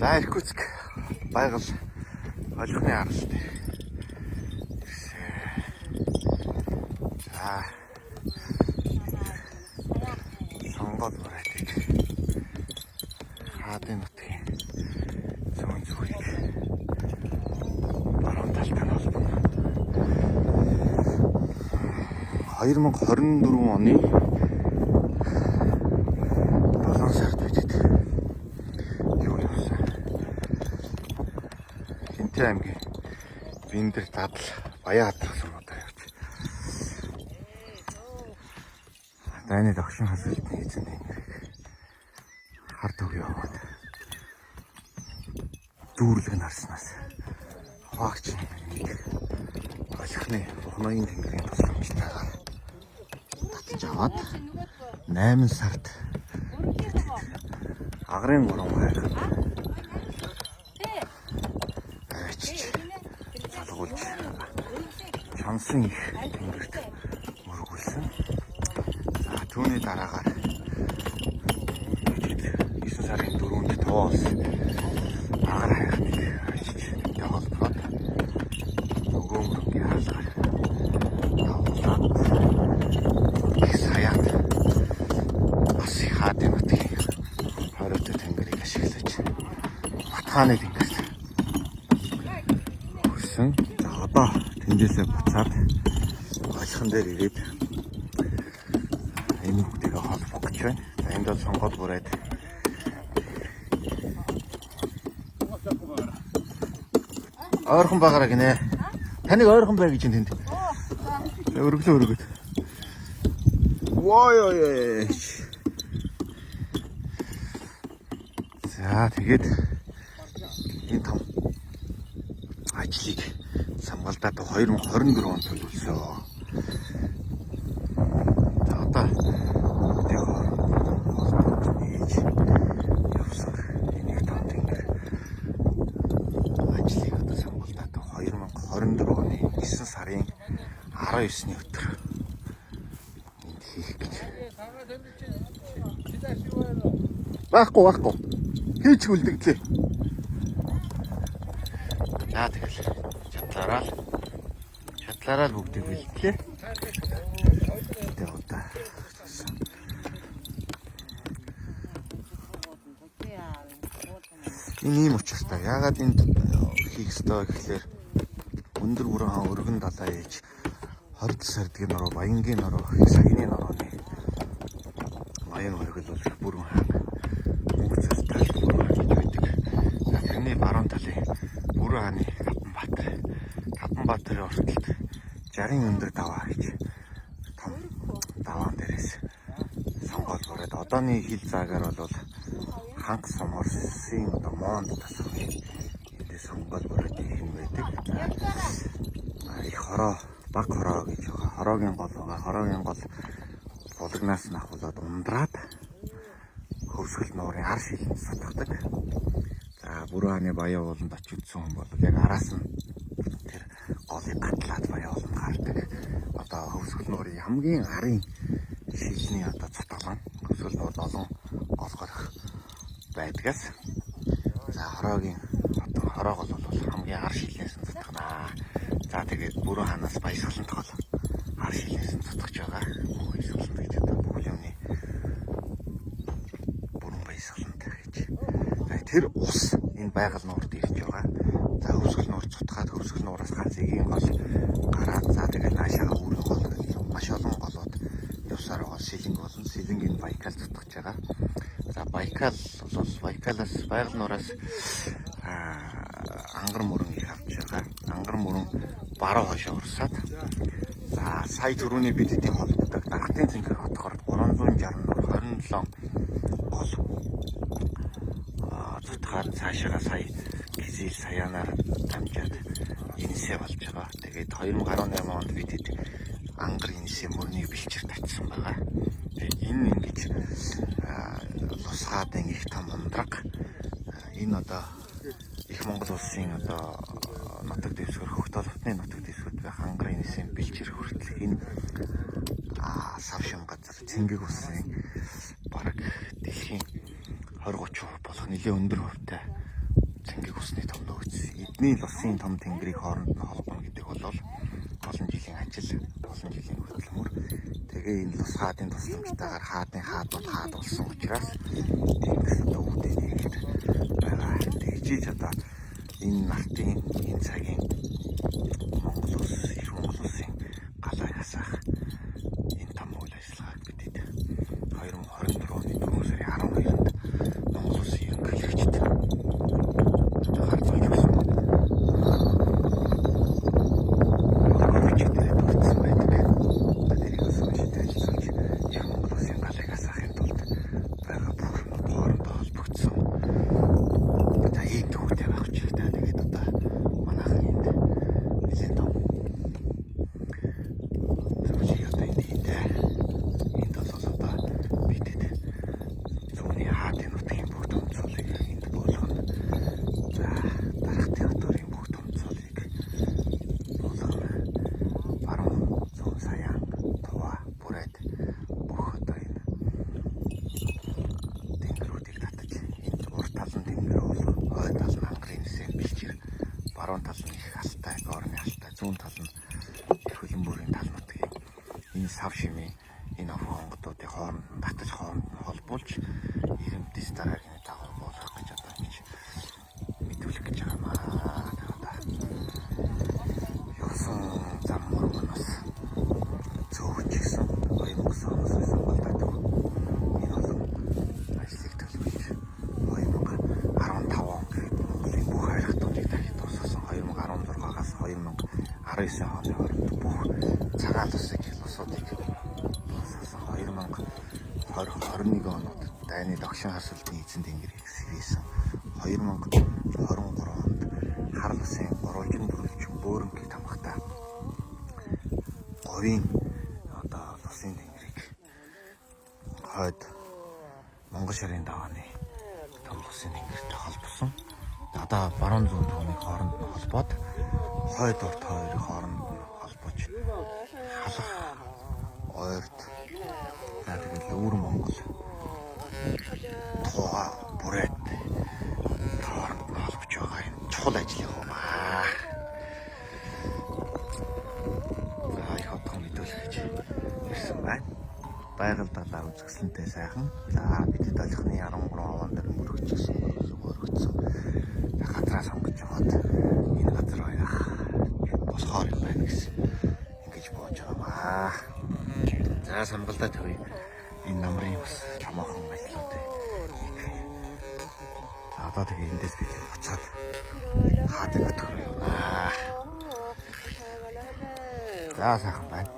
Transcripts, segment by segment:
За Иркутск байгаль олонхны аралт. За сонгоод барайтыг хаадын нутгийн зүүн зүгийг баруун талтай нь холбоно. 2024 оны 7 сард бидэд юу явсан? Хинтээ аймгийн Биндэр дадал Баян хатрах сургуультай явж. Дайны догшин хасалтны эзэн тэнгэрийг хард өг яваад дүүрлэг нарснаас хаагч нэг олонхны ухнагийн тэнгэрийн тусламжтайгаар татж аваад 8 сард агрын 3 хайр авчиж залгуулж чансан их тэнгэрт мөргүүлсэн. За түүний дараагаар 9 сарын 4-нд тоос агар хайрныг авчиж тэндээ холбоод нөгөө мөрөнгийн хаалгаар явуулаад их саяад бас хаадын нутгийн хоригтой тэнгэрийг ашиглаж Батхааны тэнгэрт хүрсэн. За одоо тэндээсээ буцаад олонхон дээр ирээд энэ бүгдийг холбох гэж байна. За энд бол сонгоод бүрээд ойрхон байгаараа гинэ. Таныг ойрхон бай гэж тэнд. Өргөлөө өргөд. Вой. За тэгээд энэ том ажлыг самгалдаад 2024 онд төлөвлөсөн. За одоо явсан энэ том тэнгэр ажлыг одоо самгалдаад 2024 оны 9 сарын 19-ний өдөр энд хийх гэж. Байхгүй. Хийч үлдэгдлээ. За тэгэл чатлаараа л бүгдийг бэлтлээ. Тэгээд одоо энэ юм учиртай. Яагаад энд хийх ёстой гэхлээр өндөр бүрэн хаан өргөн далаа ээж 20 сардгийн нороо, Баянгийн нороо, Сагны норооны Баян өргөл бол бүрэн хаан мөнгө цастал бүрэн хаан гэж байдаг. За тэрний баруун талын бүрэн хааны Хатанбаатарын ортолд 60 өндөр даваа гэж том даваан дээрээс сонгоод бүрээд одооны хил заагаар бол ханх суморсын одоо Монд тасгын эндээ сонгоод бүрээд юм байдаг. Их хороо, баг хороо гэж байгаа. Хороогийн гол байгаа. Хороогийн гол булгнаас нь ахуулаад ундраад хөвсгөл нуурын ар шилэнд сутгадаг. За бүрэн хааны Баян ууланд очиж үзсэн хүн бол яг араас нь тэр голыг гатлаад Баян ууланд гардаг. Одоо хөвсгөл нуурын хамгийн арын шилний одоо цутгалан хөвсгөл нуурд олон гол горих байдгаас. За хороогийн одоо хороо гол бол хамгийн ар шилнээс нь цутгана. За тэгээд бүрэн хаанаас Баясгалант гол ар шилнээс нь цутгаж байгаа. Баясгалант гэж одоо бүхэл юмны бүрэн Баясгалант гэж. За тэр ус энэ байгаль нуурд ирж байгаа. За хөвсгөл нуур цутгаад хөвсгөл нуураас ганц эгийн гол гараад за тэгээд наашаага үүрэн гол маш олон голууд явсаар байгаа. Сэлэнг болон сэлэнгийн Байкал цутгаж байгаа. За Байкал бол Байкалаас байгаль нуураас ангар мөрөн их авч байгаа. Ангар мөрөн баруун хойшоо урсаад. За сая түрүүний бид эдийн холбогддог Дагтын цэнгэр хотгоор 367 гол цутгаад цаашаа сая гизэл саянаар дамжаад инсээ болж байгаа. Тэгээд 2018 онд бид ангар инсээ мөрний бэлчээр татсан байгаа. Тэгээд энэ ингэж лусгаадын их том ундраг энэ одоо их Монгол улсын одоо нутаг дэвсгэр хөгт олонхны нутаг дэвсгэрт байх ангарын инсээ бэлчээр хүртэл энэ савшин газар цэнгэг улсын бараг дэлхийн 20-30% болох нэлээд өндөр хувьтай цэнгийг усны том нөөц. Эдний лусын том тэнгэрийн хооронд нь холбоно гэдэг бол олон жилийн ажил, олон жилийн хөдөлмөр. Тэгээ энэ лус хаадын тусламжтайгаар хаадууд хаад болсон учраас тэнгэрс одоо үүдээ нэгт байгаа. Тэгжиж одоо энэ нартын энэ цагийн Монгол улс, Монгол улсын галаа ясах энэ том үйл ажиллагааг бидэд 2024 оны 4 сарын 12-нд Монгол улсын ерөнхийлөгчд гаргаж ирсэн. Баруун тал нь их алтай, орны алтай, зүүн тал нь хөлбөмбөрийн тал нутгийн энэ сав шимийн энэ хонгодуудын хооронд нь татаж хооронд нь холбуулж ирэмтээс дараагийн дагуу болох гэж одоо ингэж мэдүүлэх гэж байгаа маа. Ёсон зам мөрмөнөөс зөөгч гисэн 2009 оноос сонголтод энэ олон ажлыг төлөвлөж 2015 он Монголын бүх хайрхтуудыг дахид дуусгасан 2016-аас 2019 оны хооронд бүх цагаан усуудыг дуусгасан 2021 онд дайны догшин хасалтын эзэн тэнгэрийг сэргээсэн 2023 онд хар усын гурвалжин бүрэлдэхүүн бөөрөнгийн тамхтай говийн одоо усын тэнгэрийг хойд Монгол ширийн давааны том усын тэнгэртэй холбосон. Одоо баруун зүүн түүний хооронд нь холбоод хойд урт хоёрын хооронд нь холбож халах ойрд тэгээд өвөр Монгол туга бүрээд хооронд нь холбож байгаа юм чухал ажил юм аа. За их отхон мэдүүлэх гэж ирсэн байна. Байгаль далаа үзэсгэлэнтэй сайхан. За бид далхны 13 аван дээр мөрөгчсөн. Газраа сонгож яваад энэ газар баяах босхоор юм байна гэсэн ингэж боож байгаа. За самгалдаа тавь энэ намрын бас чамаахан ажлуудыг. За одоо тэгээ эндээс би буцаад хаадаг өтгөр юм. За сайхан байна.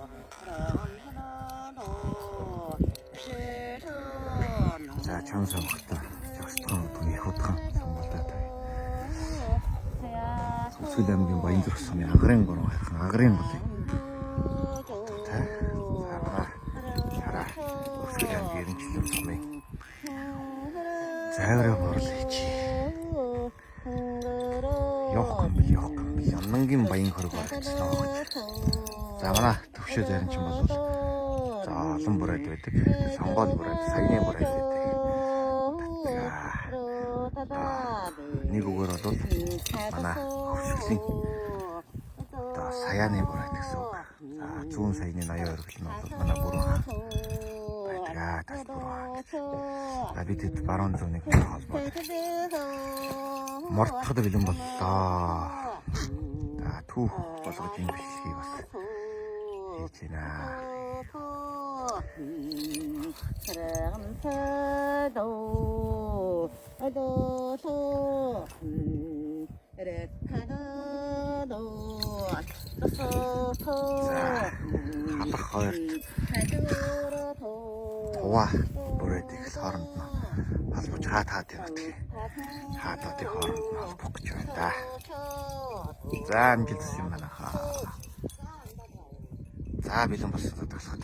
За чам самгалдаа жагсдхан өдгөний хөдгөн самгалдаа тавь. Сүл аймгийн Баянзүрх сумын агрын гурван хайрхан агрын болыг хараа Сүл аймгийн Эренчлэн сумын зайвраа борлооч явах юм янангийн баян хөрөг барагдсан аа. За манай төвшөө зарим ч юм бол за олон бүрээд байдаг, сонгоод бүрээд, саяны бүрээд байдаг. Нэг үгээр бол манай хөвшлийн одоо саяны бүрээд гэсэн үг. За зүүн саяны 82 нь бол манай бүрэн байдаг. Тас бүрэн. За бид хэд баруун зүүнийг холбоод мортоход бэлэн боллоо. За түүх болгож юм бичлэгийг бас хийж байна. Халах хоёрт тува бүрээдэг хооронд нь холбож хаадын нутгийн хаадуудын хооронд нь холбох гэж байна да. За амжилт хүсье манайхаа. За бэлэн болсон тасгал.